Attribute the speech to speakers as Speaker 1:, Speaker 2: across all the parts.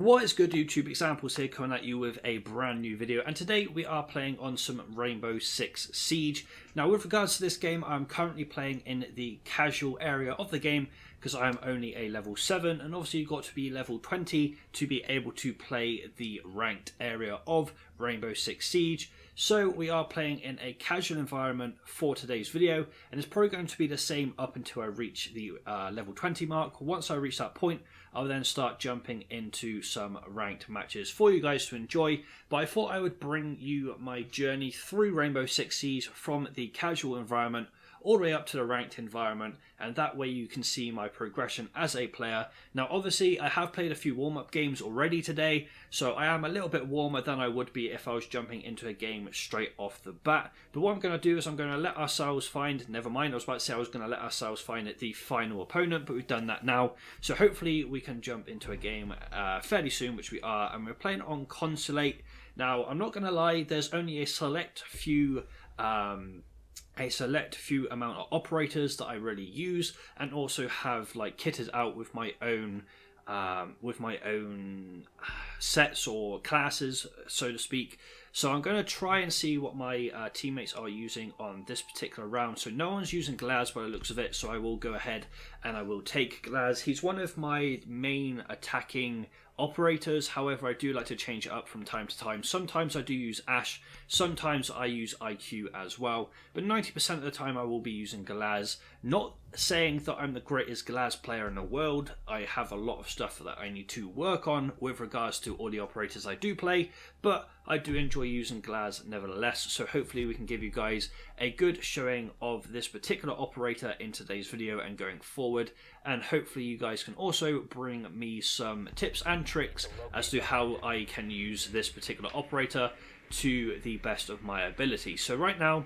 Speaker 1: What is good, YouTube? Examples here coming at you with a brand new video, and today we are playing on some Rainbow Six Siege. Now, with regards to this game, I'm currently playing in the casual area of the game because I am only a level 7, and obviously you've got to be level 20 to be able to play the ranked area of Rainbow Six Siege. So we are playing in a casual environment for today's video, and it's probably going to be the same up until I reach the level 20 mark. Once I reach that point, I'll then start jumping into some ranked matches for you guys to enjoy. But I thought I would bring you my journey through Rainbow Six Siege from the casual environment all the way up to the ranked environment, and that way you can see my progression as a player. Now obviously I have played a few warm-up games already today, so I am a little bit warmer than I would be if I was jumping into a game straight off the bat. But what I'm going to do is I'm going to let ourselves find, never mind, I was about to say I was going to let ourselves find the final opponent, but we've done that now. So hopefully we can jump into a game fairly soon, which we are, and we're playing on Consulate. Now I'm not going to lie, there's only a select few amount of operators that I really use, and also have like kitted out with my own sets or classes, so to speak. So I'm going to try and see what my teammates are using on this particular round. So no one's using Glaz by the looks of it, so I will go ahead and I will take Glaz. He's one of my main attacking operators, however I do like to change it up from time to time. Sometimes I do use Ash, sometimes I use IQ as well, but 90% of the time I will be using Glaz. Not saying that I'm the greatest Glaz player in the world. I have a lot of stuff that I need to work on with regards to all the operators I do play, but I do enjoy using Glaz nevertheless, so hopefully we can give you guys a good showing of this particular operator in today's video and going forward, and hopefully you guys can also bring me some tips and tricks as to how I can use this particular operator to the best of my ability. So right now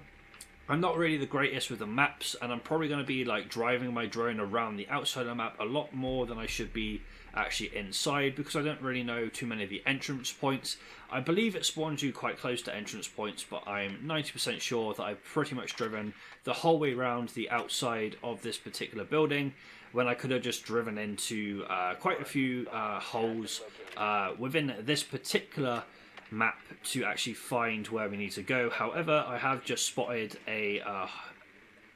Speaker 1: I'm not really the greatest with the maps, and I'm probably going to be like driving my drone around the outside of the map a lot more than I should be actually inside, because I don't really know too many of the entrance points. I believe it spawns you quite close to entrance points, but I'm 90% sure that I've pretty much driven the whole way around the outside of this particular building, when I could have just driven into quite a few holes within this particular map to actually find where we need to go. However, I have just spotted a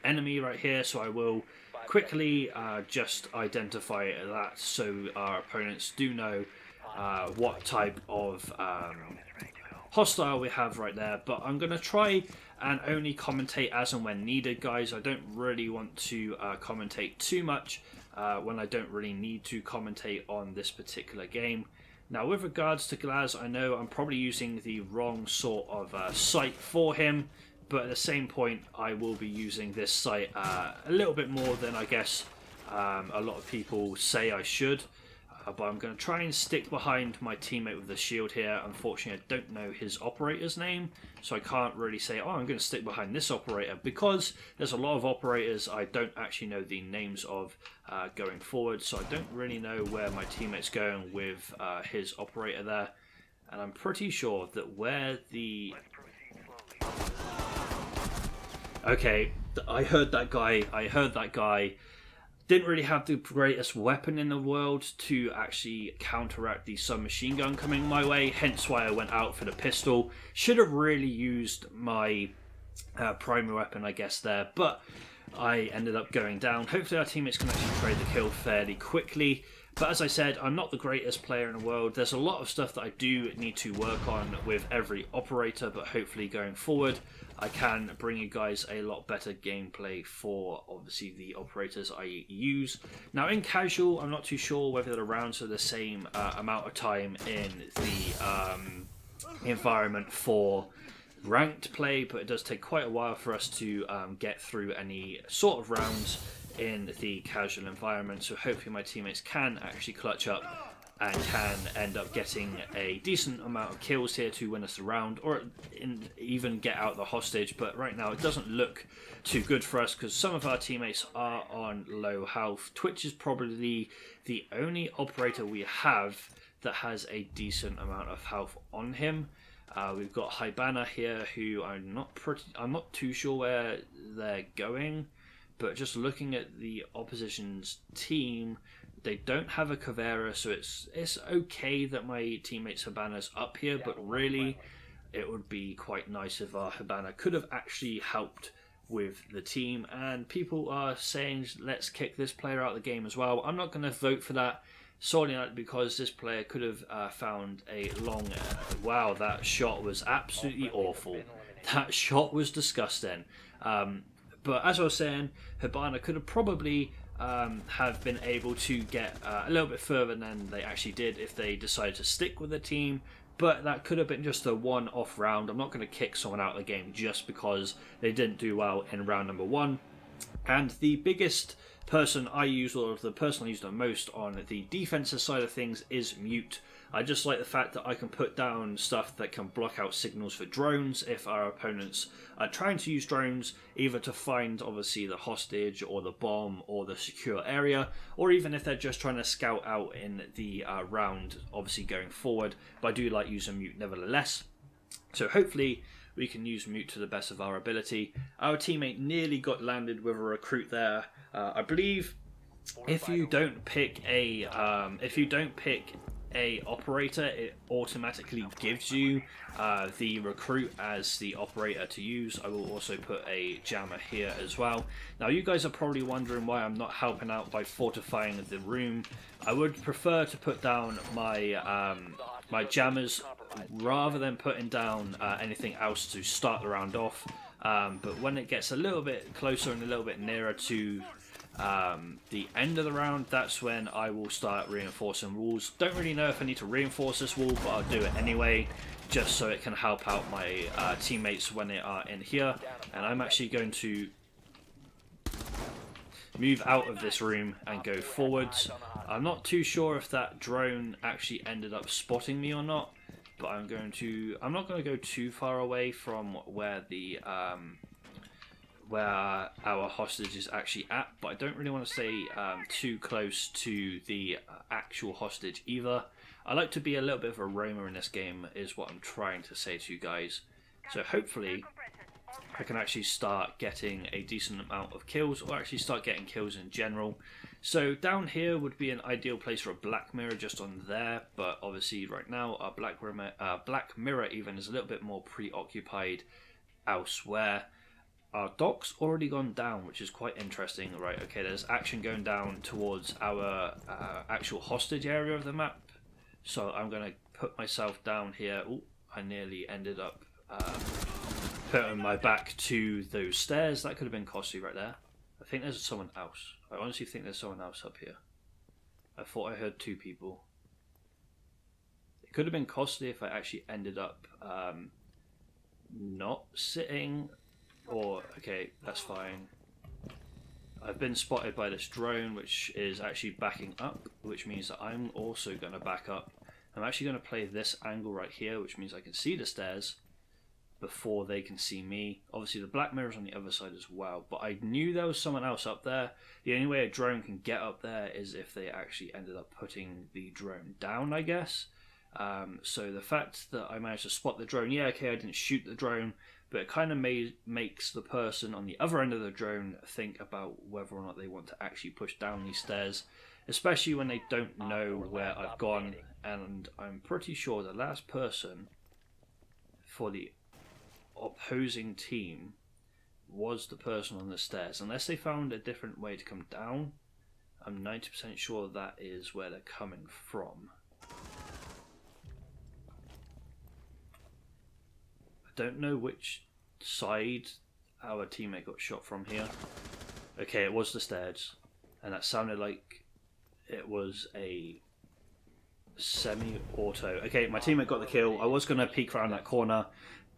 Speaker 1: enemy right here, so I will quickly just identify that so our opponents do know what type of hostile we have right there. But I'm going to try and only commentate as and when needed, guys. I don't really want to commentate too much when I don't really need to commentate on this particular game. Now, with regards to Glaz, I know I'm probably using the wrong sort of sight for him, but at the same point, I will be using this sight a little bit more than I guess a lot of people say I should. But I'm going to try and stick behind my teammate with the shield here. Unfortunately, I don't know his operator's name, so I can't really say, oh, I'm going to stick behind this operator, because there's a lot of operators I don't actually know the names of going forward, so I don't really know where my teammate's going with his operator there. And I'm pretty sure that where the... Okay, I heard that guy. Didn't really have the greatest weapon in the world to actually counteract the submachine gun coming my way, hence why I went out for the pistol. Should have really used my primary weapon, I guess, there, but I ended up going down. Hopefully our teammates can actually trade the kill fairly quickly. But as I said, I'm not the greatest player in the world. There's a lot of stuff that I do need to work on with every operator, but hopefully going forward I can bring you guys a lot better gameplay for obviously the operators I use. Now in casual, I'm not too sure whether the rounds are the same amount of time in the environment for ranked play, but it does take quite a while for us to get through any sort of rounds in the casual environment, so hopefully my teammates can actually clutch up and can end up getting a decent amount of kills here to win us the round, or even get out the hostage. But right now it doesn't look too good for us because some of our teammates are on low health. Twitch is probably the only operator we have that has a decent amount of health on him. We've got Hibana here, who I'm not too sure where they're going, but just looking at the opposition's team, They don't have a Caveira, so it's okay that my teammate's Hibana's up here, but really it would be quite nice if our Hibana could have actually helped with the team. And people are saying let's kick this player out of the game as well. I'm not going to vote for that, solely because this player could have found a long... wow, that shot was absolutely awful. That shot was disgusting. But as I was saying, Hibana could have probably have been able to get a little bit further than they actually did if they decided to stick with the team. But that could have been just a one-off round. I'm not going to kick someone out of the game just because they didn't do well in round number 1. And the biggest person I use, or the person I use the most on the defensive side of things, is Mute. I just like the fact that I can put down stuff that can block out signals for drones if our opponents are trying to use drones, either to find obviously the hostage or the bomb or the secure area, or even if they're just trying to scout out in the round, obviously going forward. But I do like using Mute nevertheless. So hopefully we can use Mute to the best of our ability. Our teammate nearly got landed with a recruit there. I believe if you don't pick a operator, it automatically gives you the recruit as the operator to use. I will also put a jammer here as well. Now you guys are probably wondering why I'm not helping out by fortifying the room. I would prefer to put down my my jammers rather than putting down anything else to start the round off. But when it gets a little bit closer and a little bit nearer to the end of the round, that's when I will start reinforcing walls. Don't really know if I need to reinforce this wall, but I'll do it anyway, just so it can help out my teammates when they are in here. And I'm actually going to move out of this room and go forwards. I'm not too sure if that drone actually ended up spotting me or not, but I'm not going to go too far away from where the where our hostage is actually at, but I don't really want to stay too close to the actual hostage either. I like to be a little bit of a roamer in this game, is what I'm trying to say to you guys. So hopefully I can actually start getting a decent amount of kills, or actually start getting kills in general. So down here would be an ideal place for a black mirror, just on there, but obviously right now our black mirror even is a little bit more preoccupied elsewhere. Our dock's already gone down, which is quite interesting. Right, okay, there's action going down towards our actual hostage area of the map. So I'm going to put myself down here. Oh, I nearly ended up putting my back to those stairs. That could have been costly right there. I think there's someone else. I honestly think there's someone else up here. I thought I heard 2 people. It could have been costly if I actually ended up not sitting... Or, okay, that's fine. I've been spotted by this drone, which is actually backing up, which means that I'm also going to back up. I'm actually going to play this angle right here, which means I can see the stairs before they can see me. Obviously, the black mirror's on the other side as well, but I knew there was someone else up there. The only way a drone can get up there is if they actually ended up putting the drone down, I guess. So the fact that I managed to spot the drone, yeah, okay, I didn't shoot the drone, but it kind of makes the person on the other end of the drone think about whether or not they want to actually push down these stairs, especially when they don't know where I've gone. And I'm pretty sure the last person for the opposing team was the person on the stairs. Unless they found a different way to come down, I'm 90% sure that is where they're coming from. I don't know which side our teammate got shot from here. Okay, it was the stairs, and that sounded like it was a semi-auto. Okay, my teammate got the kill. I was going to peek around that corner.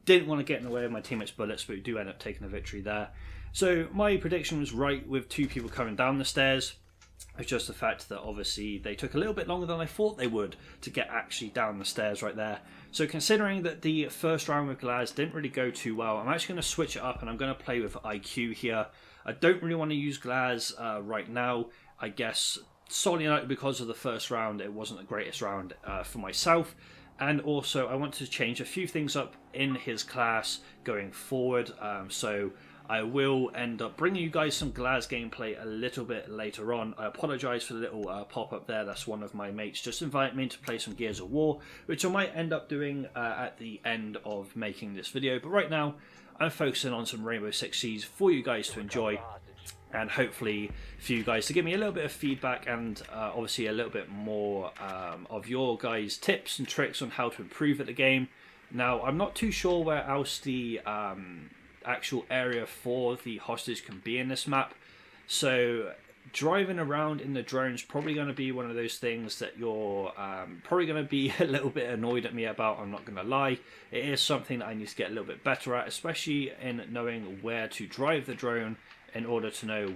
Speaker 1: Didn't want to get in the way of my teammate's bullets, but we do end up taking a victory there. So my prediction was right with 2 people coming down the stairs. It's just the fact that obviously they took a little bit longer than I thought they would to get actually down the stairs right there. So considering that the first round with Glaz didn't really go too well, I'm actually going to switch it up and I'm going to play with IQ here. I don't really want to use Glaz right now. I guess solely because of the first round, it wasn't the greatest round for myself. And also I want to change a few things up in his class going forward. So I will end up bringing you guys some Glaz gameplay a little bit later on. I apologise for the little pop-up there. That's one of my mates just invited me to play some Gears of War, which I might end up doing at the end of making this video. But right now, I'm focusing on some Rainbow Six Siege for you guys to enjoy, and hopefully for you guys to give me a little bit of feedback and obviously a little bit more of your guys' tips and tricks on how to improve at the game. Now, I'm not too sure where else the actual area for the hostage can be in this map, so driving around in the drone is probably going to be one of those things that you're probably going to be a little bit annoyed at me about. I'm not going to lie. It is something that I need to get a little bit better at, especially in knowing where to drive the drone in order to know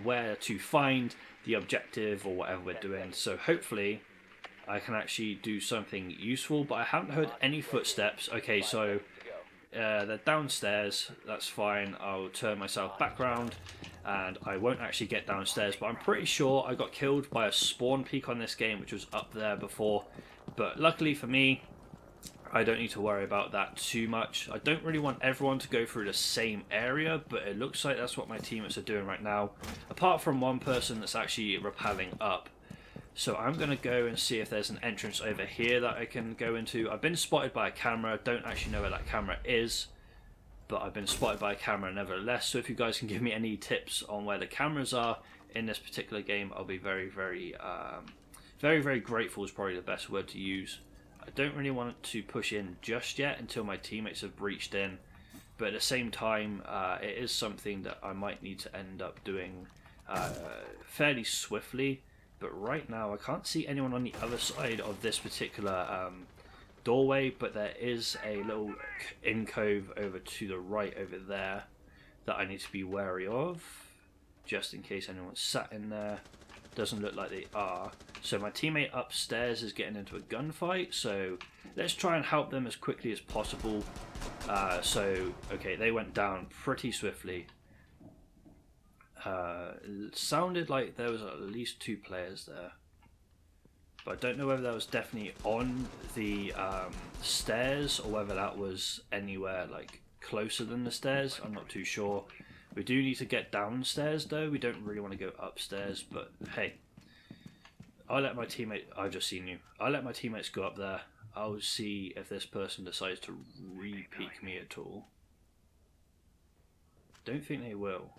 Speaker 1: where to find the objective or whatever we're doing. So hopefully I can actually do something useful, but I haven't heard any footsteps. Okay, so they're downstairs. That's fine. I'll turn myself back round and I won't actually get downstairs, but I'm pretty sure I got killed by a spawn peak on this game, which was up there before. But luckily for me, I don't need to worry about that too much. I don't really want everyone to go through the same area, but it looks like that's what my teammates are doing right now, apart from one person that's actually rappelling up. So I'm going to go and see if there's an entrance over here that I can go into. I've been spotted by a camera. Don't actually know where that camera is, but I've been spotted by a camera nevertheless. So if you guys can give me any tips on where the cameras are in this particular game, I'll be very, very grateful is probably the best word to use. I don't really want to push in just yet until my teammates have breached in, but at the same time, it is something that I might need to end up doing fairly swiftly. But right now I can't see anyone on the other side of this particular doorway, but there is a little cove over to the right over there that I need to be wary of, just in case anyone's sat in there. Doesn't look like they are. So my teammate upstairs is getting into a gunfight, so let's try and help them as quickly as possible. Okay, they went down pretty swiftly. It sounded like there was at least 2 players there, but I don't know whether that was definitely on the stairs or whether that was anywhere like closer than the stairs. I'm not too sure. We do need to get downstairs though. We don't really want to go upstairs, but hey, I'll let my teammate, I've just seen you, I'll let my teammates go up there. I'll see if this person decides to re-peek me at all. Don't think they will.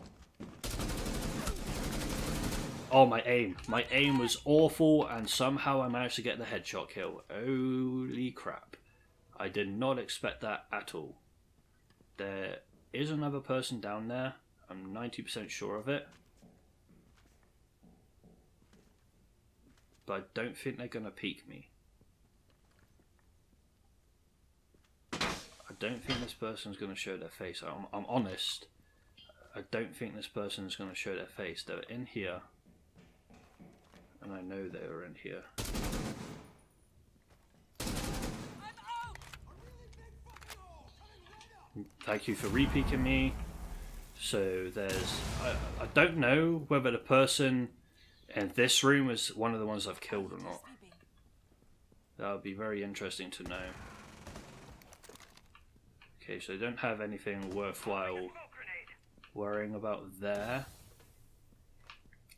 Speaker 1: Oh, my aim was awful, and somehow I managed to get the headshot kill. Holy crap. I did not expect that at all. There is another person down there. I'm 90% sure of it. But I don't think they're going to peek me. I don't think this person's going to show their face. I'm honest. I don't think this person is going to show their face. They're in here. And I know they were in here. Thank you for re-peeking me. So there's... I don't know whether the person in this room is one of the ones I've killed or not. That would be very interesting to know. Okay, so they don't have anything worthwhile worrying about there.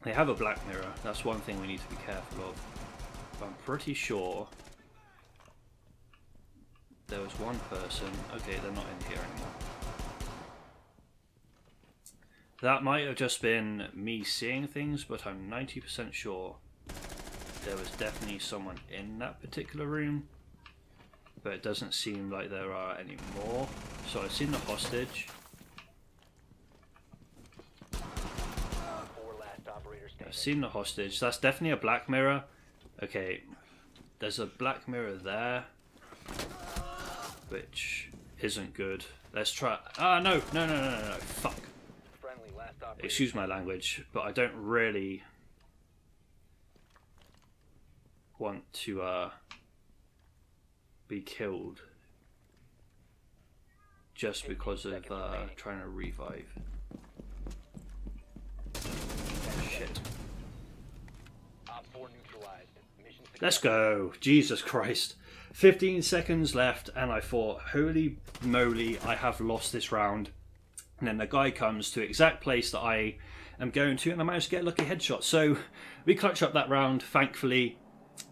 Speaker 1: They have a black mirror. That's one thing we need to be careful of. But I'm pretty sure there was one person. Okay, they're not in here anymore. That might have just been me seeing things, but I'm 90% sure there was definitely someone in that particular room. But it doesn't seem like there are any more. So I've seen the hostage. I've seen the hostage. That's definitely a black mirror. Okay, there's a black mirror there, which isn't good. Let's try. Ah, no. Fuck. Excuse my language, but I don't really want to be killed just because of trying to revive. Shit. Let's go. Jesus Christ. 15 seconds left and I thought, holy moly, I have lost this round. and then the guy comes to the exact place that I am going to, and I managed to get a lucky headshot. So we clutch up that round, thankfully.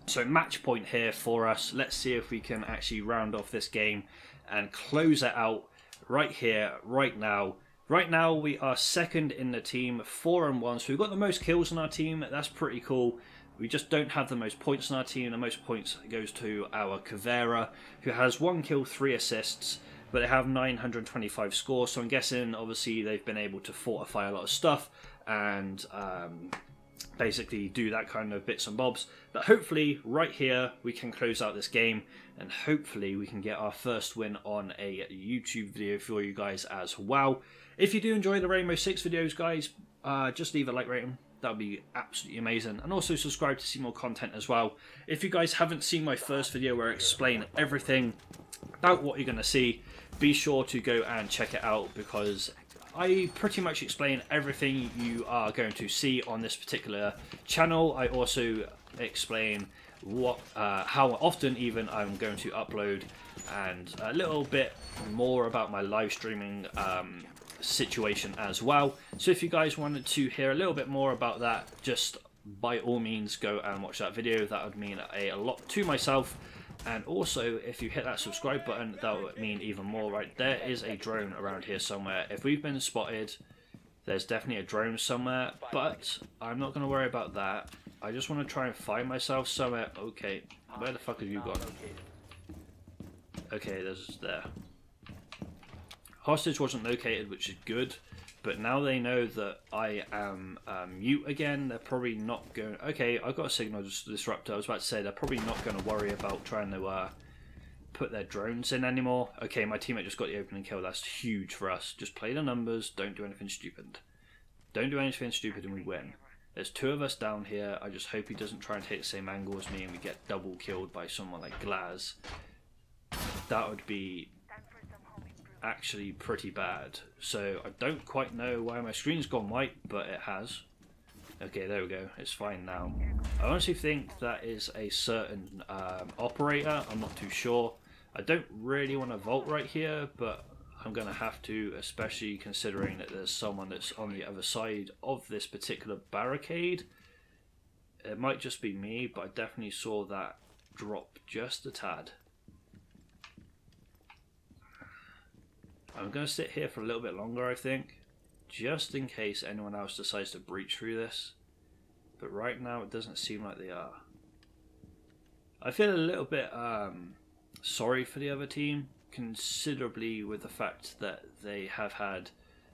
Speaker 1: So match point here for us. Let's see if we can actually round off this game and close it out right here, right now. Right now we are second in the team, 4-1. So we've got the most kills on our team. That's pretty cool. We just don't have the most points on our team. The most points goes to our Caveira, who has 1 kill, 3 assists, but they have 925 scores. So I'm guessing, obviously, they've been able to fortify a lot of stuff and basically do that kind of bits and bobs. But hopefully, right here, we can close out this game, and hopefully we can get our first win on a YouTube video for you guys as well. If you do enjoy the Rainbow Six videos, guys, just leave a like rating. That would be absolutely amazing. And also subscribe to see more content as well. If you guys haven't seen my first video where I explain everything about what you're going to see, be sure to go and check it out, because I pretty much explain everything you are going to see on this particular channel. I also explain what, how often even I'm going to upload, and a little bit more about my live streaming situation as well. So if you guys wanted to hear a little bit more about that, just by all means go and watch that video. That would mean a lot to myself. And also, if you hit that subscribe button, that would mean even more. Right, there is a drone around here somewhere. If we've been spotted, there's definitely a drone somewhere, but I'm not going to worry about that. I just want to try and find myself somewhere. Okay, where the fuck have you gone? Okay, there's there. Hostage wasn't located, which is good, but now they know that I am mute again. They're probably not going... Okay, I've got a signal disruptor. I was about to say they're probably not going to worry about trying to put their drones in anymore. Okay, my teammate just got the opening kill. That's huge for us. Just play the numbers. Don't do anything stupid. Don't do anything stupid and we win. There's 2 of us down here. I just hope he doesn't try and take the same angle as me and we get double killed by someone like Glaz. That would be actually pretty bad. So I don't quite know why my screen's gone white, but it has. Okay, there we go. It's fine now. I honestly think that is a certain operator. I'm not too sure. I don't really want to vault right here, but I'm going to have to, especially considering that there's someone that's on the other side of this particular barricade. It might just be me, but I definitely saw that drop just a tad. I'm going to sit here for a little bit longer, I think, just in case anyone else decides to breach through this. But right now it doesn't seem like they are. I feel a little bit sorry for the other team, considerably, with the fact that they have had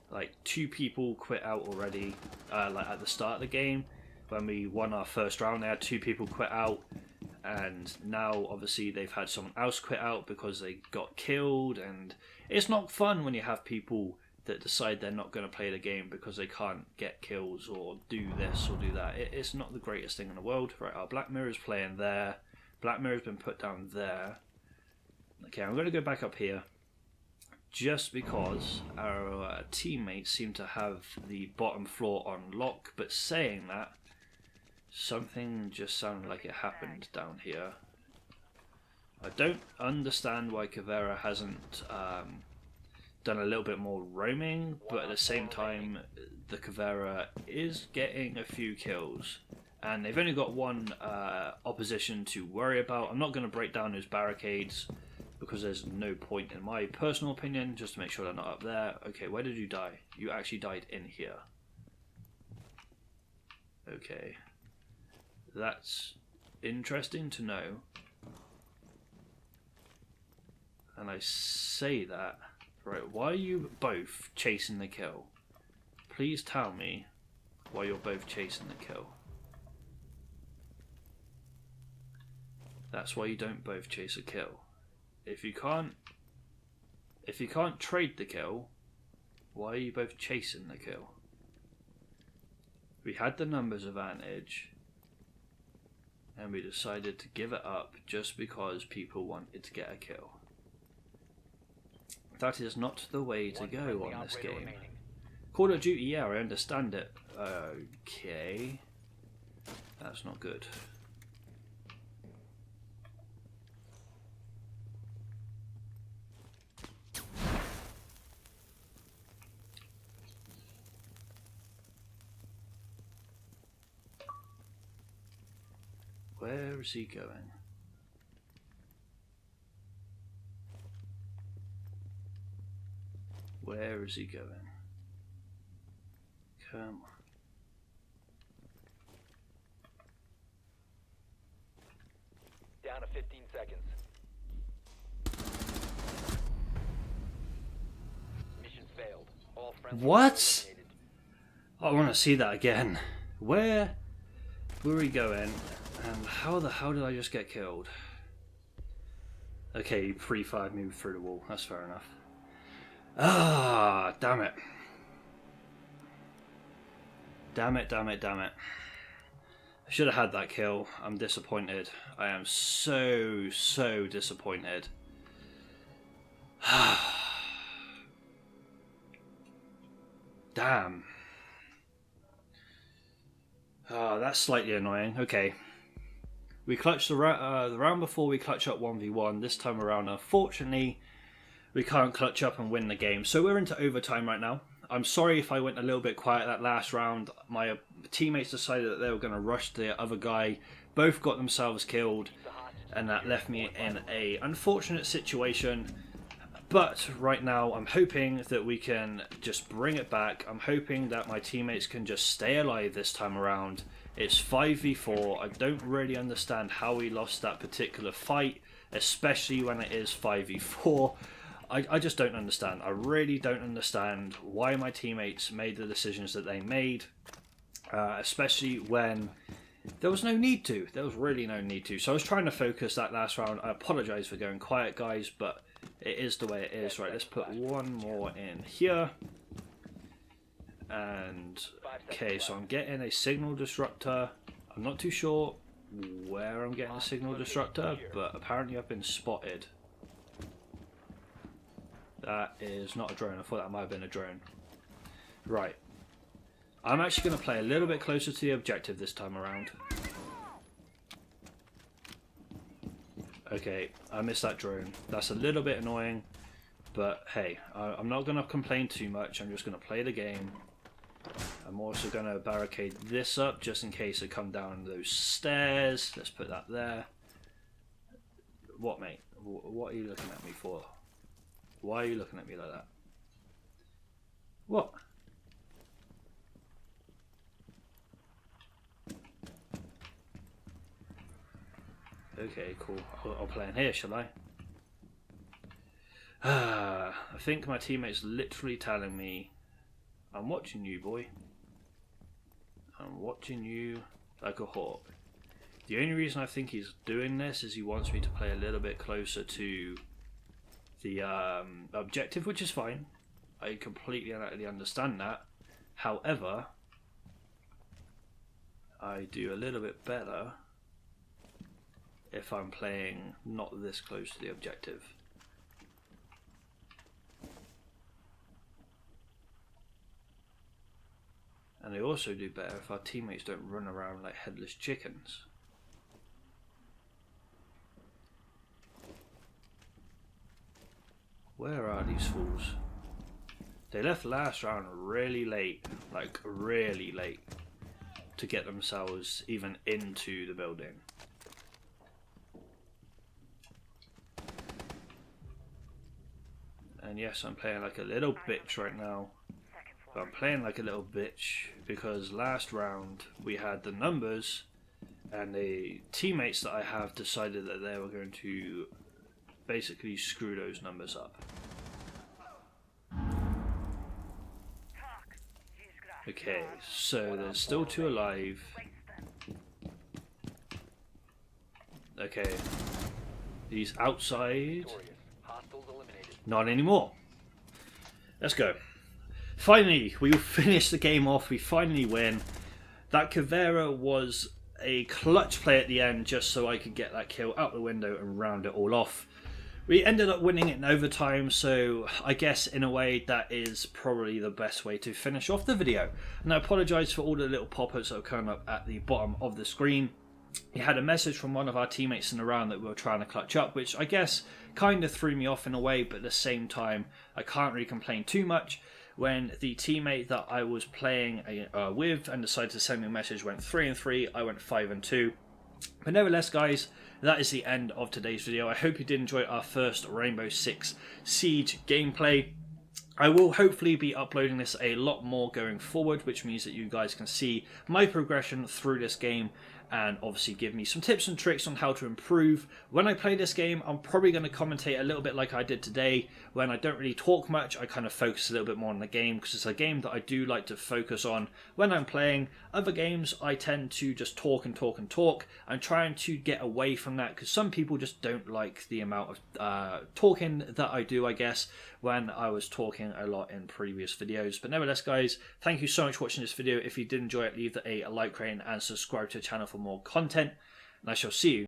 Speaker 1: like 2 people quit out already. Like at the start of the game, when we won our first round, they had 2 people quit out. And now obviously they've had someone else quit out because they got killed, and it's not fun when you have people that decide they're not going to play the game because they can't get kills or do this or do that. It's not the greatest thing in the world. Right, our Black Mirror's playing there. Black Mirror's been put down there. Okay, I'm going to go back up here just because our teammates seem to have the bottom floor on lock, but saying that, something just sounded like it happened down here. I don't understand why Caveira hasn't done a little bit more roaming, but at the same time, the Caveira is getting a few kills, and they've only got 1 opposition to worry about. I'm not going to break down those barricades because there's no point, in my personal opinion, just to make sure they're not up there. Okay, where did you die? You actually died in here. Okay. That's interesting to know. And I say that, right, why are you both chasing the kill? Please tell me why you're both chasing the kill. That's why you don't both chase a kill. If you can't trade the kill, why are you both chasing the kill? We had the numbers advantage, and we decided to give it up just because people wanted to get a kill. That is not the way to go on this game. Call of Duty, yeah, I understand it. Okay. That's not good. Where is he going? Where is he going? Come on.
Speaker 2: Down to 15 seconds. Mission failed. All friendly
Speaker 1: What?
Speaker 2: eliminated.
Speaker 1: I want to see that again. Where were we going? And how the hell did I just get killed? Okay, pre-fire moved through the wall. That's fair enough. Ah, damn it. Damn it, damn it, damn it. I should have had that kill. I'm disappointed. I am so disappointed. Damn. Oh, that's slightly annoying. Okay. We clutched the round before we clutch up 1v1. This time around, unfortunately, we can't clutch up and win the game. So we're into overtime right now. I'm sorry if I went a little bit quiet that last round. My teammates decided that they were going to rush the other guy. Both got themselves killed. And that left me in a unfortunate situation. But right now, I'm hoping that we can just bring it back. I'm hoping that my teammates can just stay alive this time around. It's 5v4. I don't really understand how we lost that particular fight, especially when it is 5v4. I just don't understand. I really don't understand why my teammates made the decisions that they made, especially when there was no need to. There was really no need to. So I was trying to focus that last round. I apologise for going quiet, guys, but it is the way it is. Right, let's put one more in here. And, okay, so I'm getting a signal disruptor. I'm not too sure where I'm getting a signal disruptor, but apparently I've been spotted. That is not a drone. I thought that might have been a drone. Right. I'm actually going to play a little bit closer to the objective this time around. Okay, I missed that drone. That's a little bit annoying, but hey, I'm not going to complain too much. I'm just going to play the game. I'm also going to barricade this up just in case I come down those stairs. Let's put that there. What, mate? What are you looking at me for? Why are you looking at me like that? What? Okay, cool. I'll play in here, shall I? I think my teammate's literally telling me, I'm watching you, boy. I'm watching you like a hawk. The only reason I think he's doing this is he wants me to play a little bit closer to the objective, which is fine. I completely and utterly understand that. However, I do a little bit better if I'm playing not this close to the objective. And I also do better if our teammates don't run around like headless chickens. Where are these fools? They left last round really late, like really late, to get themselves even into the building. And yes, I'm playing like a little bitch right now. But I'm playing like a little bitch because last round we had the numbers and the teammates that I have decided that they were going to basically screw those numbers up. Okay, so there's still 2 alive. Okay, he's outside. Not anymore. Let's go. Finally, we finished the game off. We finally win. That Caveira was a clutch play at the end just so I could get that kill out the window and round it all off. We ended up winning it in overtime, so I guess in a way that is probably the best way to finish off the video. And I apologise for all the little pop-ups that have come up at the bottom of the screen. We had a message from one of our teammates in the round that we were trying to clutch up, which I guess kind of threw me off in a way, but at the same time I can't really complain too much when the teammate that I was playing with and decided to send me a message went 3-3, I went 5-2. But nevertheless, guys, that is the end of today's video. I hope you did enjoy our first Rainbow Six Siege gameplay. I will hopefully be uploading this a lot more going forward, which means that you guys can see my progression through this game and obviously give me some tips and tricks on how to improve. When I play this game, I'm probably going to commentate a little bit like I did today. When I don't really talk much, I kind of focus a little bit more on the game, because it's a game that I do like to focus on when I'm playing. Other games, I tend to just talk and talk and talk. I'm trying to get away from that, because some people just don't like the amount of talking that I do, I guess, when I was talking a lot in previous videos. But nevertheless, guys, thank you so much for watching this video. If you did enjoy it, leave a like rating and subscribe to the channel for more content, and I shall see you